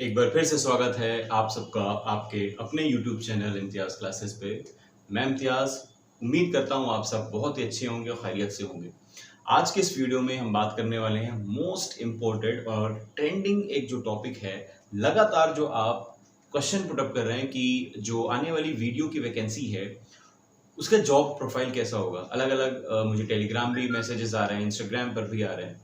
एक बार फिर से स्वागत है आप सबका आपके अपने YouTube चैनल इम्तियाज़ क्लासेस पे। मैं इम्तियाज़ उम्मीद करता हूँ आप सब बहुत ही अच्छे होंगे और खैरियत से होंगे। आज के इस वीडियो में हम बात करने वाले हैं मोस्ट इम्पोर्टेंट और ट्रेंडिंग एक जो टॉपिक है, लगातार जो आप क्वेश्चन पुट अप कर रहे हैं कि जो आने वाली वीडियो की वैकेंसी है उसका जॉब प्रोफाइल कैसा होगा। अलग अलग मुझे टेलीग्राम भी मैसेजेस आ रहे हैं, इंस्टाग्राम पर भी आ रहे हैं।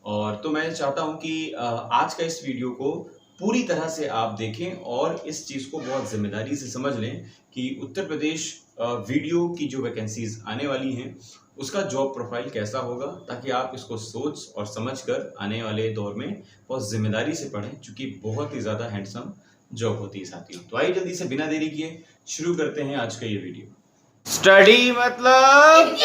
और तो मैं चाहता हूं कि आज का इस वीडियो को पूरी तरह से आप देखें और इस चीज़ को बहुत जिम्मेदारी से समझ लें कि उत्तर प्रदेश वीडियो की जो वैकेंसीज आने वाली हैं उसका जॉब प्रोफाइल कैसा होगा, ताकि आप इसको सोच और समझ कर आने वाले दौर में बहुत जिम्मेदारी से पढ़ें, क्योंकि बहुत ही ज़्यादा हैंडसम जॉब होती है साथियों। तो आइए जल्दी से बिना देरी किए शुरू करते हैं आज का ये वीडियो। स्टडी मतलब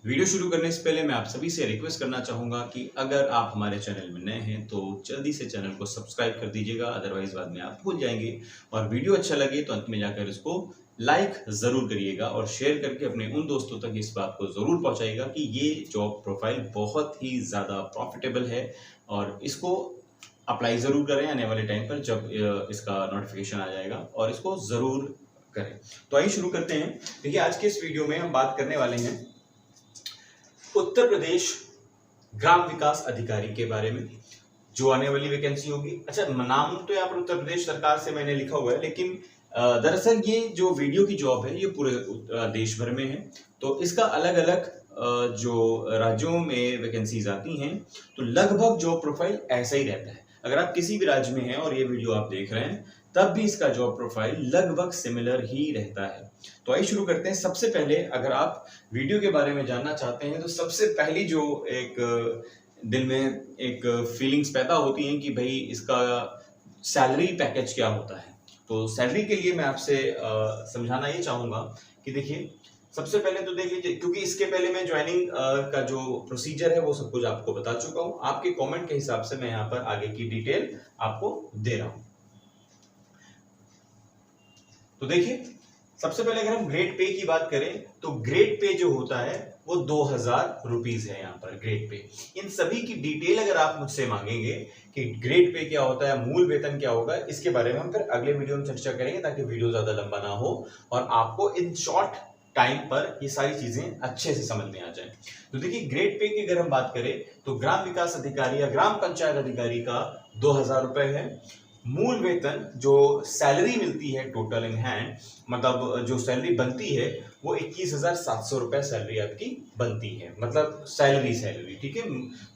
वीडियो शुरू करने से पहले मैं आप सभी से रिक्वेस्ट करना चाहूंगा कि अगर आप हमारे चैनल में नए हैं तो जल्दी से चैनल को सब्सक्राइब कर दीजिएगा, अदरवाइज बाद में आप भूल जाएंगे। और वीडियो अच्छा लगे तो अंत में जाकर इसको लाइक जरूर करिएगा और शेयर करके अपने उन दोस्तों तक इस बात को जरूर पहुंचाइएगा कि ये जॉब प्रोफाइल बहुत ही ज़्यादा प्रॉफिटेबल है और इसको अप्लाई ज़रूर करें आने वाले टाइम पर जब इसका नोटिफिकेशन आ जाएगा, और इसको ज़रूर करें। तो आइए शुरू करते हैं। देखिए, आज के इस वीडियो में हम बात करने वाले हैं उत्तर प्रदेश ग्राम विकास अधिकारी के बारे में, जो आने वाली वैकेंसी होगी। अच्छा, नाम तो यहाँ पर उत्तर प्रदेश सरकार से मैंने लिखा हुआ है, लेकिन दरअसल ये जो वीडियो की जॉब है ये पूरे देश भर में है। तो इसका अलग अलग जो राज्यों में वैकेंसीज आती हैं तो लगभग जॉब प्रोफाइल ऐसा ही रहता है। अगर आप किसी भी राज्य में हैं और ये वीडियो आप देख रहे हैं तब भी इसका जॉब प्रोफाइल लगभग सिमिलर ही रहता है। तो आइए शुरू करते हैं। सबसे पहले अगर आप वीडियो के बारे में जानना चाहते हैं तो सबसे पहली जो एक दिल में एक फीलिंग्स पैदा होती हैं कि भाई इसका सैलरी पैकेज क्या होता है। तो सैलरी के लिए मैं आपसे समझाना ये चाहूँगा कि देखिए, सबसे पहले तो देख लीजिए, क्योंकि इसके पहले मैं ज्वाइनिंग का जो प्रोसीजर है वो सब कुछ आपको बता चुका हूँ। आपके कमेंट के हिसाब से मैं यहाँ पर आगे की डिटेल आपको दे रहा हूँ। तो देखिए, सबसे पहले अगर हम ग्रेड पे की बात करें तो ग्रेड पे जो होता है वो 2000 रुपीज है। यहाँ पर ग्रेड पे, इन सभी की डिटेल अगर आप मुझसे मांगेंगे कि ग्रेड पे क्या होता है, मूल वेतन क्या होगा, इसके बारे में हम फिर अगले वीडियो में चर्चा करेंगे, ताकि वीडियो ज्यादा लंबा ना हो और आपको इन शॉर्ट टाइम पर ये सारी चीजें अच्छे से समझ में आ जाए। तो देखिए, ग्रेड पे की अगर हम बात करें तो ग्राम विकास अधिकारी या ग्राम पंचायत अधिकारी का 2000 रुपए है। मूल वेतन जो सैलरी मिलती है टोटल इन हैंड, मतलब जो सैलरी बनती है वो 21,700 रुपए सैलरी आपकी बनती है, मतलब सैलरी ठीक है।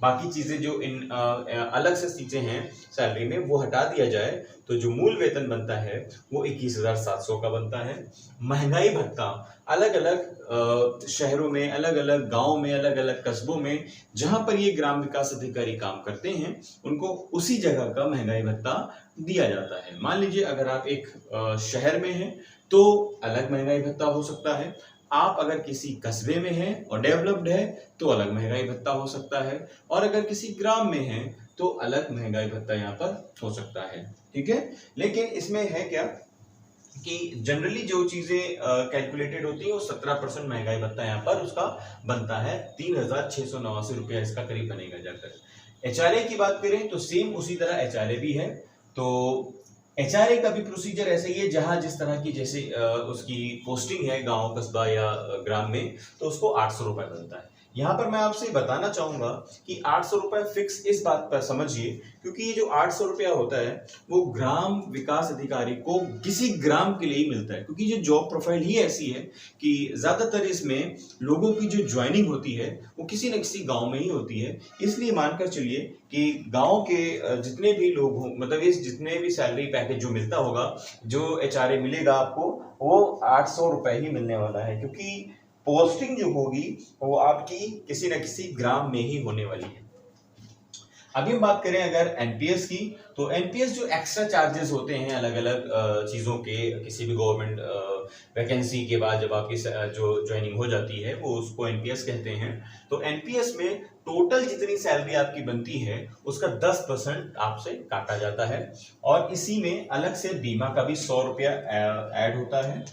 बाकी चीजें जो इन अलग से चीजें हैं सैलरी में वो हटा दिया जाए तो जो मूल वेतन बनता है वो 21,700 का बनता है। महंगाई भत्ता अलग अलग शहरों में, अलग अलग गांव में, अलग अलग कस्बों में जहां पर ये ग्राम विकास अधिकारी काम करते हैं उनको उसी जगह का महंगाई भत्ता दिया जाता है। मान लीजिए अगर आप एक शहर में हैं तो अलग महंगाई भत्ता हो सकता है, आप अगर किसी कस्बे में हैं और डेवलप्ड है तो अलग महंगाई भत्ता हो सकता है, और अगर किसी ग्राम में है तो अलग महंगाई भत्ता यहाँ पर हो सकता है। ठीक है, लेकिन इसमें है क्या कि जनरली जो चीजें कैलकुलेटेड होती है वो 17% महंगाई भत्ता यहाँ पर उसका बनता है। 3,689 रुपया इसका करीब बनेगा जाकर। एचआरए की बात करें तो सेम उसी तरह एचआरए भी है। तो एचआरए का भी प्रोसीजर ऐसे ही है, जहां जिस तरह की जैसे उसकी पोस्टिंग है गांव कस्बा या ग्राम में तो उसको 800 रुपए बनता है। यहाँ पर मैं आपसे बताना चाहूंगा कि 800 रुपए फिक्स इस बात पर समझिए, क्योंकि ये जो 800 रुपया होता है वो ग्राम विकास अधिकारी को किसी ग्राम के लिए ही मिलता है, क्योंकि ये जॉब प्रोफाइल ही ऐसी है कि ज्यादातर इसमें लोगों की जो ज्वाइनिंग होती है वो किसी न किसी गांव में ही होती है। इसलिए मानकर चलिए कि गांव के जितने भी लोग हों, मतलब इस जितने भी सैलरी पैकेज जो मिलता होगा, जो एचआरए मिलेगा आपको वो 800 रुपए ही मिलने वाला है, क्योंकि पोस्टिंग जो होगी वो आपकी किसी न किसी ग्राम में ही होने वाली है। अभी हम बात करें अगर एनपीएस की, तो एनपीएस जो एक्स्ट्रा चार्जेस होते हैं अलग अलग चीज़ों के, किसी भी गवर्नमेंट वैकेंसी के बाद जब आपकी जो ज्वाइनिंग हो जाती है वो उसको एनपीएस कहते हैं। तो एनपीएस में टोटल जितनी सैलरी आपकी बनती है उसका 10% आपसे काटा जाता है, और इसी में अलग से बीमा का भी 100 रुपया ऐड होता है।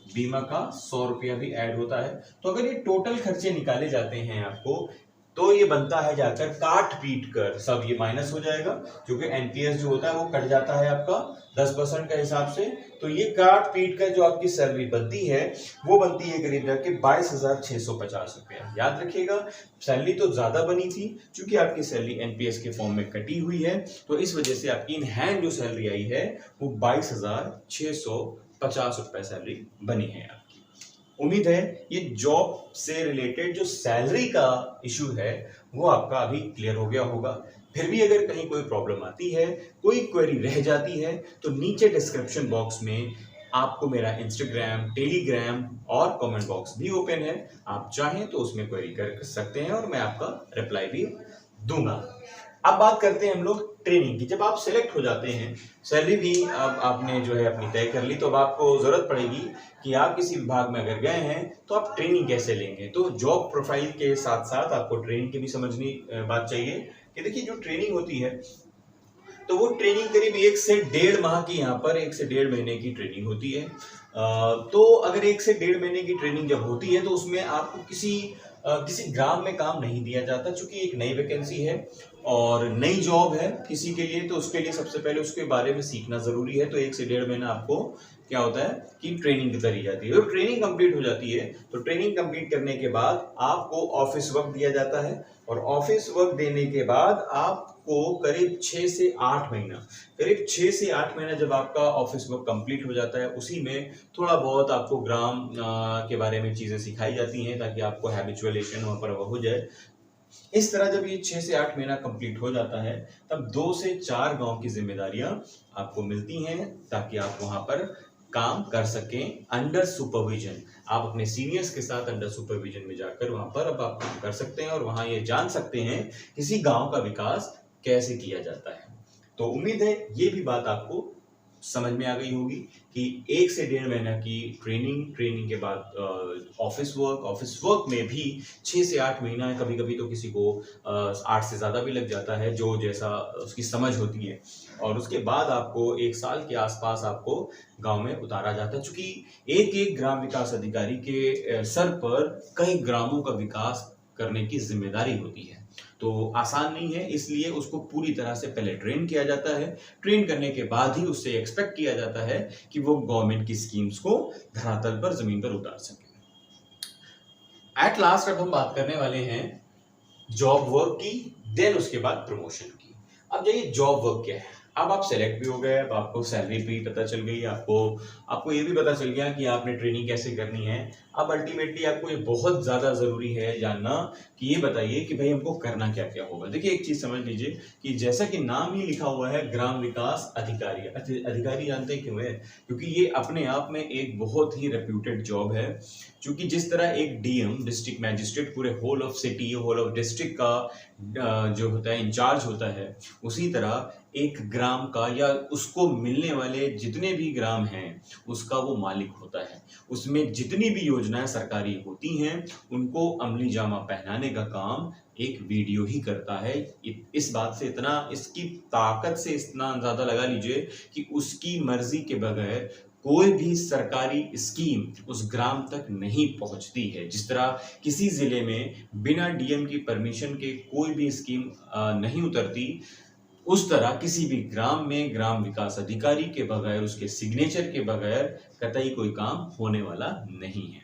बीमा का 100 रुपया भी ऐड होता है। तो अगर ये टोटल खर्चे निकाले जाते हैं आपको तो ये बनता है जाकर काट पीट कर, सब ये माइनस हो जाएगा क्योंकि एनपीएस जो होता है वो कट जाता है आपका 10% का हिसाब से। तो ये काट पीट कर जो आपकी सैलरी बनती है वो बनती है करीब जाके 22,650 रुपया। याद रखिएगा सैलरी तो ज्यादा बनी थी, क्योंकि आपकी सैलरी एनपीएस के फॉर्म में कटी हुई है, तो इस वजह से आपकी इन हैंड जो सैलरी आई है वो 22,650 रुपए सैलरी बनी है आपकी। उम्मीद है ये जॉब से रिलेटेड जो सैलरी का इशू है वो आपका अभी क्लियर हो गया होगा। फिर भी अगर कहीं कोई प्रॉब्लम आती है, कोई क्वेरी रह जाती है, तो नीचे डिस्क्रिप्शन बॉक्स में आपको मेरा इंस्टाग्राम, टेलीग्राम और कमेंट बॉक्स भी ओपन है। आप चाहें तो उसमें क्वेरी कर सकते हैं और मैं आपका रिप्लाई भी दूंगा। अब बात करते हैं हम लोग ट्रेनिंग की। जब आप सिलेक्ट हो जाते हैं, सैलरी भी अब आपने जो है अपनी तय कर ली, तो अब आपको जरूरत पड़ेगी कि आप किसी विभाग में अगर गए हैं तो आप ट्रेनिंग कैसे लेंगे। तो जॉब प्रोफाइल के साथ साथ आपको ट्रेनिंग की भी समझनी बात चाहिए कि देखिए जो ट्रेनिंग होती है तो वो ट्रेनिंग करीब 1 से 1.5 माह की, यहाँ पर 1 से 1.5 महीने की ट्रेनिंग होती है। तो अगर 1 से 1.5 महीने की ट्रेनिंग जब होती है तो उसमें आपको किसी ग्राम में काम नहीं दिया जाता, क्योंकि एक नई वैकेंसी है और नई जॉब है किसी के लिए, तो उसके लिए सबसे पहले उसके बारे में सीखना जरूरी है। तो 1 से 1.5 महीना आपको क्या होता है कि ट्रेनिंग करी जाती है। तो ट्रेनिंग कंप्लीट हो जाती है, तो ट्रेनिंग कंप्लीट करने के बाद आपको ऑफिस वर्क दिया जाता है, और ऑफिस वर्क देने के बाद आपको करीब 6 से 8 महीना, करीब 6 से 8 महीना जब आपका ऑफिस वर्क कंप्लीट हो जाता है, उसी में थोड़ा बहुत आपको ग्राम के बारे में चीजें सिखाई जाती हैं ताकि आपको हैबिचुअलेशन वहां पर हो जाए। इस तरह जब ये 6 से 8 महीना कंप्लीट हो जाता है, तब 2 से 4 गांव की जिम्मेदारियां आपको मिलती हैं ताकि आप वहां पर काम कर सकें अंडर सुपरविजन। आप अपने सीनियर्स के साथ अंडर सुपरविजन में जाकर वहां पर अब आप काम कर सकते हैं और वहां ये जान सकते हैं किसी गांव का विकास कैसे किया जाता है। तो उम्मीद है ये भी बात आपको समझ में आ गई होगी कि 1 से 1.5 महीना की ट्रेनिंग के बाद ऑफिस वर्क में भी 6 से 8 महीना है, कभी कभी तो किसी को 8 से ज्यादा भी लग जाता है, जो जैसा उसकी समझ होती है। और उसके बाद आपको 1 साल के आसपास आपको गांव में उतारा जाता है, क्योंकि एक एक ग्राम विकास अधिकारी के सर पर कई ग्रामों का विकास करने की जिम्मेदारी होती है। तो आसान नहीं है, इसलिए उसको पूरी तरह से पहले ट्रेन किया जाता है। ट्रेन करने के बाद ही उससे एक्सपेक्ट किया जाता है कि वो गवर्नमेंट की स्कीम्स को धरातल पर, जमीन पर उतार सके। एट लास्ट अब हम बात करने वाले हैं जॉब वर्क की, देन उसके बाद प्रमोशन की। अब जाइए जॉब वर्क क्या है। अब आप सेलेक्ट भी हो गए, अब आपको सैलरी भी पता चल गई, आपको ये भी पता चल गया कि आपने ट्रेनिंग कैसे करनी है। अब अल्टीमेटली आपको ये बहुत ज्यादा जरूरी है जानना कि ये बताइए कि भाई हमको करना क्या क्या होगा। देखिए एक चीज समझ लीजिए कि जैसा कि नाम ही लिखा हुआ है ग्राम विकास अधिकारी, अधिकारी जानते हैं क्यों है? क्योंकि ये अपने आप में एक बहुत ही रेप्यूटेड जॉब है। क्योंकि जिस तरह एक डीएम, डिस्ट्रिक्ट मैजिस्ट्रेट, पूरे whole of city, whole of district का जो होता है इंचार्ज होता है, उसी तरह एक ग्राम का या उसको मिलने वाले जितने भी ग्राम हैं उसका वो मालिक होता है। उसमें जितनी भी योजनाएं सरकारी होती हैं उनको अमली जामा पहनाने का काम एक वीडियो ही करता है। इस बात से इतना, इसकी ताकत से इतना अंदाजा लगा लीजिए कि उसकी मर्जी के बगैर कोई भी सरकारी स्कीम उस ग्राम तक नहीं पहुंचती है। जिस तरह किसी जिले में बिना डीएम की परमिशन के कोई भी स्कीम नहीं उतरती, उस तरह किसी भी ग्राम में ग्राम विकास अधिकारी के बगैर, उसके सिग्नेचर के बगैर कतई कोई काम होने वाला नहीं है।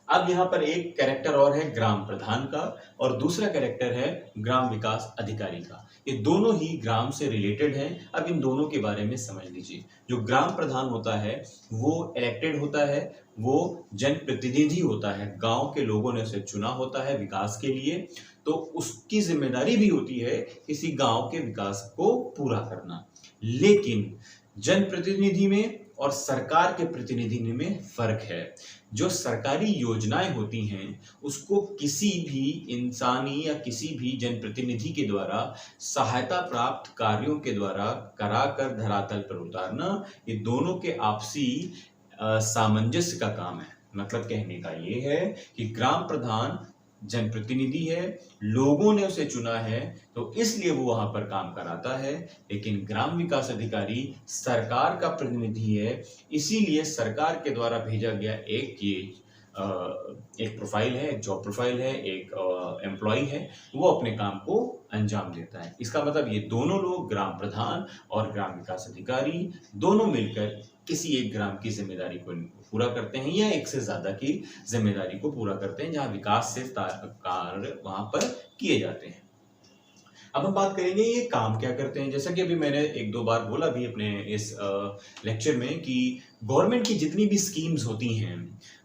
अब यहाँ पर एक कैरेक्टर और है ग्राम प्रधान का, और दूसरा कैरेक्टर है ग्राम विकास अधिकारी का। ये दोनों ही ग्राम से रिलेटेड हैं। अब इन दोनों के बारे में समझ लीजिए। जो ग्राम प्रधान होता है वो इलेक्टेड होता है, वो जनप्रतिनिधि होता है, गांव के लोगों ने उसे चुना होता है विकास के लिए। तो उसकी जिम्मेदारी भी होती है किसी गांव के विकास को पूरा करना। लेकिन जनप्रतिनिधि में और सरकार के प्रतिनिधि में फर्क है। जो सरकारी योजनाएं होती हैं उसको किसी भी इंसानी या किसी भी जनप्रतिनिधि के द्वारा सहायता प्राप्त कार्यों के द्वारा कराकर धरातल पर उतारना, ये दोनों के आपसी सामंजस्य का काम है। मतलब कहने का ये है कि ग्राम प्रधान जनप्रतिनिधि है, लोगों ने उसे चुना है तो इसलिए वो वहां पर काम कराता है। लेकिन ग्राम विकास अधिकारी सरकार का प्रतिनिधि है, इसीलिए सरकार के द्वारा भेजा गया एक ये एक प्रोफाइल है, एक जॉब प्रोफाइल है, एक एम्प्लॉय है, वो अपने काम को अंजाम देता है। इसका मतलब ये दोनों लोग, ग्राम प्रधान और ग्राम विकास अधिकारी, दोनों मिलकर किसी एक ग्राम की जिम्मेदारी को पूरा करते हैं या एक से ज्यादा की जिम्मेदारी को पूरा करते हैं जहां विकास से कार्य वहां पर किए जाते हैं। अब हम बात करेंगे ये काम क्या करते हैं। जैसा कि अभी मैंने एक दो बार बोला भी अपने इस लेक्चर में कि गवर्नमेंट की जितनी भी स्कीम्स होती हैं,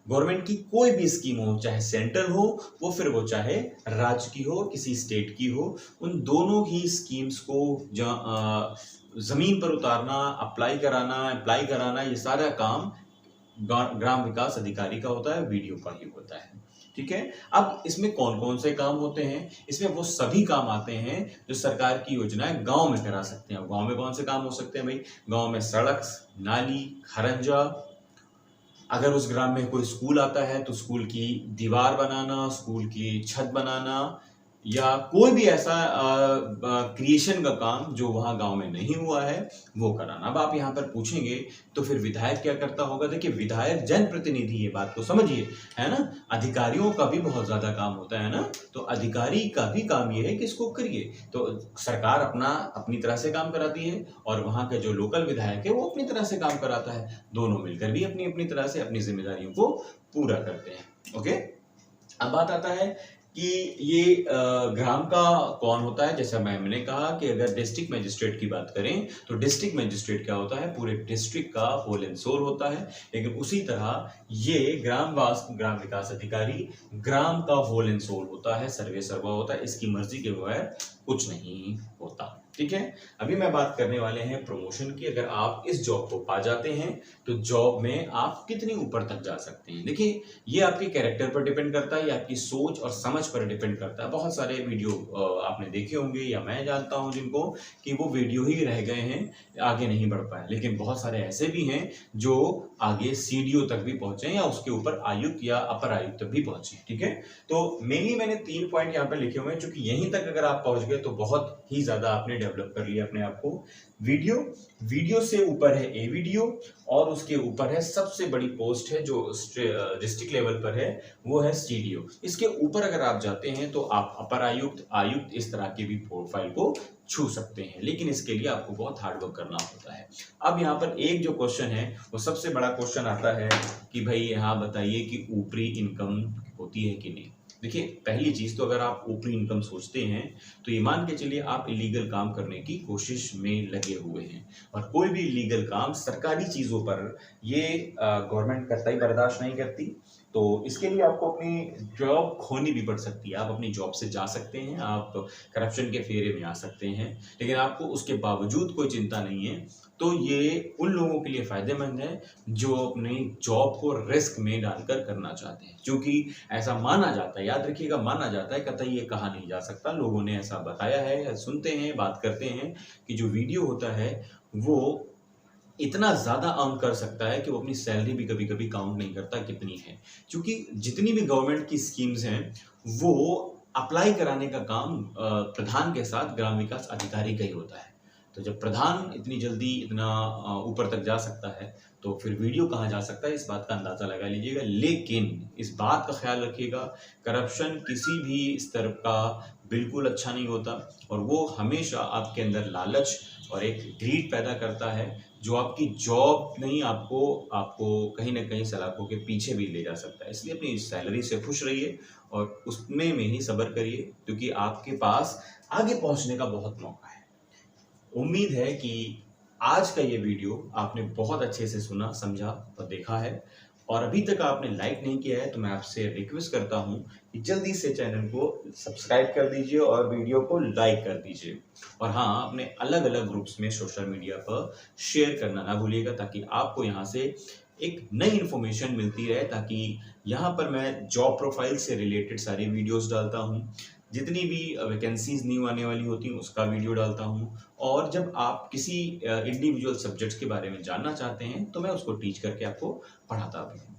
गवर्नमेंट की कोई भी स्कीम हो, चाहे सेंट्रल हो वो फिर वो चाहे राज्य की हो, किसी स्टेट की हो, उन दोनों ही स्कीम्स को जमीन पर उतारना, अप्लाई कराना, ये सारा काम ग्राम विकास अधिकारी का होता है, वीडियो का ही होता है। ठीक है। अब इसमें कौन कौन से काम होते हैं? इसमें वो सभी काम आते हैं जो सरकार की योजनाएं गांव में करा सकते हैं। गांव में कौन से काम हो सकते हैं भाई? गांव में सड़क, नाली, खरंजा, अगर उस ग्राम में कोई स्कूल आता है तो स्कूल की दीवार बनाना, स्कूल की छत बनाना, या कोई भी ऐसा क्रिएशन का काम जो वहां गांव में नहीं हुआ है वो कराना। अब आप यहाँ पर पूछेंगे तो फिर विधायक क्या करता होगा? देखिए, विधायक जनप्रतिनिधि, ये बात को समझिए, है ना। अधिकारियों का भी बहुत ज्यादा काम होता है ना, तो अधिकारी का भी काम ये है कि इसको करिए। तो सरकार अपनी तरह से काम कराती है और वहां के जो लोकल विधायक है वो अपनी तरह से काम कराता है। दोनों मिलकर भी अपनी अपनी तरह से अपनी जिम्मेदारियों को पूरा करते हैं। ओके। अब बात आता है कि ये ग्राम का कौन होता है। जैसा मैंने कहा कि अगर डिस्ट्रिक्ट मजिस्ट्रेट की बात करें तो डिस्ट्रिक्ट मजिस्ट्रेट क्या होता है? पूरे डिस्ट्रिक्ट का होल एंड सोल होता है। लेकिन उसी तरह ये ग्राम विकास अधिकारी ग्राम का होल एंड सोल होता है, सर्वे सर्वा होता है, इसकी मर्जी के बगैर कुछ नहीं होता। ठीक है। अभी मैं बात करने वाले हैं प्रमोशन की। अगर आप इस जॉब को पा जाते हैं तो जॉब में आप कितनी ऊपर तक जा सकते हैं। देखिए, ये आपके कैरेक्टर पर डिपेंड करता है, ये आपकी सोच और समझ पर डिपेंड करता है। बहुत सारे वीडियो आपने देखे होंगे या मैं जानता हूं जिनको कि वो वीडियो ही रह गए हैं, आगे नहीं बढ़ पाए। लेकिन बहुत सारे ऐसे भी हैं जो आगे सीडीओ तक भी पहुंचे या उसके ऊपर आयुक्त या अपर आयुक्त तक भी पहुंचे। ठीक है। तो मेनली मैंने 3 पॉइंट यहाँ पे लिखे हुए हैं, क्योंकि यहीं तक अगर आप पहुंच गए तो बहुत ही ज्यादा आपने डेवलप कर लिया अपने आप को। वीडियो से ऊपर है ए वीडियो, और उसके ऊपर है सबसे बड़ी पोस्ट है जो डिस्ट्रिक्ट लेवल पर है, वो है सीडीओ। इसके ऊपर अगर आप जाते हैं तो आप अपर आयुक्त इस तरह के भी प्रोफाइल को छू सकते हैं। लेकिन इसके लिए आपको बहुत हार्डवर्क करना होता है। अब यहाँ पर एक जो क्वेश्चन है वो सबसे बड़ा क्वेश्चन आता है कि भाई यहाँ बताइए कि ऊपरी इनकम होती है कि नहीं। देखिए, पहली चीज तो अगर आप ऊपरी इनकम सोचते हैं तो ये मान के चलिए आप इलीगल काम करने की कोशिश में लगे हुए हैं, और कोई भी इलीगल काम सरकारी चीजों पर ये गवर्नमेंट कतई बर्दाश्त नहीं करती। तो इसके लिए आपको अपनी जॉब खोनी भी पड़ सकती है। आप अपनी जॉब से जा सकते हैं, आप करप्शन के फेरे में आ सकते हैं, लेकिन आपको उसके बावजूद कोई चिंता नहीं है। तो ये उन लोगों के लिए फायदेमंद है जो अपनी जॉब को रिस्क में डालकर करना चाहते हैं, क्योंकि ऐसा माना जाता है, याद रखिएगा, माना जाता है, कतई ये कहा नहीं जा सकता, लोगों ने ऐसा बताया है, सुनते हैं, बात करते हैं कि जो वीडियो होता है वो इतना ज्यादा अर्न कर सकता है कि वो अपनी सैलरी भी कभी कभी काउंट नहीं करता कितनी है। क्योंकि जितनी भी गवर्नमेंट की स्कीम्स हैं वो अप्लाई कराने का काम प्रधान के साथ ग्राम विकास अधिकारी का ही होता है। तो जब प्रधान इतनी जल्दी इतना ऊपर तक जा सकता है तो फिर वीडियो कहाँ जा सकता है, इस बात का अंदाजा लगा लीजिएगा। लेकिन इस बात का ख्याल रखिएगा, करप्शन किसी भी स्तर का बिल्कुल अच्छा नहीं होता, और वो हमेशा आपके अंदर लालच और एक ग्रीड पैदा करता है जो आपकी जॉब नहीं, आपको कहीं ना कहीं सलाखों के पीछे भी ले जा सकता है। इसलिए अपनी सैलरी से खुश रहिए और उसमें में ही सब्र करिए, क्योंकि आपके पास आगे पहुंचने का बहुत मौका है। उम्मीद है कि आज का ये वीडियो आपने बहुत अच्छे से सुना, समझा और देखा है, और अभी तक आपने लाइक नहीं किया है तो मैं आपसे रिक्वेस्ट करता हूं कि जल्दी से चैनल को सब्सक्राइब कर दीजिए और वीडियो को लाइक कर दीजिए। और हाँ, अपने अलग अलग ग्रुप्स में सोशल मीडिया पर शेयर करना ना भूलिएगा, ताकि आपको यहाँ से एक नई इन्फॉर्मेशन मिलती रहे। ताकि यहाँ पर मैं जॉब प्रोफाइल से रिलेटेड सारी वीडियोस डालता हूँ, जितनी भी वैकेंसीज न्यू आने वाली होती हैं उसका वीडियो डालता हूँ, और जब आप किसी इंडिविजुअल सब्जेक्ट्स के बारे में जानना चाहते हैं तो मैं उसको टीच करके आपको पढ़ाता भी हूँ।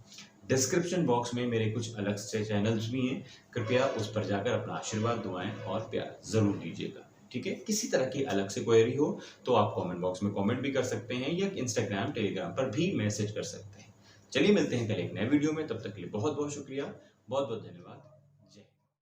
डिस्क्रिप्शन बॉक्स में मेरे कुछ अलग से चैनल्स भी हैं, कृपया उस पर जाकर अपना आशीर्वाद, दुआएं और प्यार जरूर दीजिएगा। ठीक है। किसी तरह की अलग से क्वेरी हो तो आप कमेंट बॉक्स में कमेंट भी कर सकते हैं, या इंस्टाग्राम टेलीग्राम पर भी मैसेज कर सकते हैं। चलिए मिलते हैं कल एक नए वीडियो में, तब तक के लिए बहुत बहुत शुक्रिया, बहुत बहुत धन्यवाद।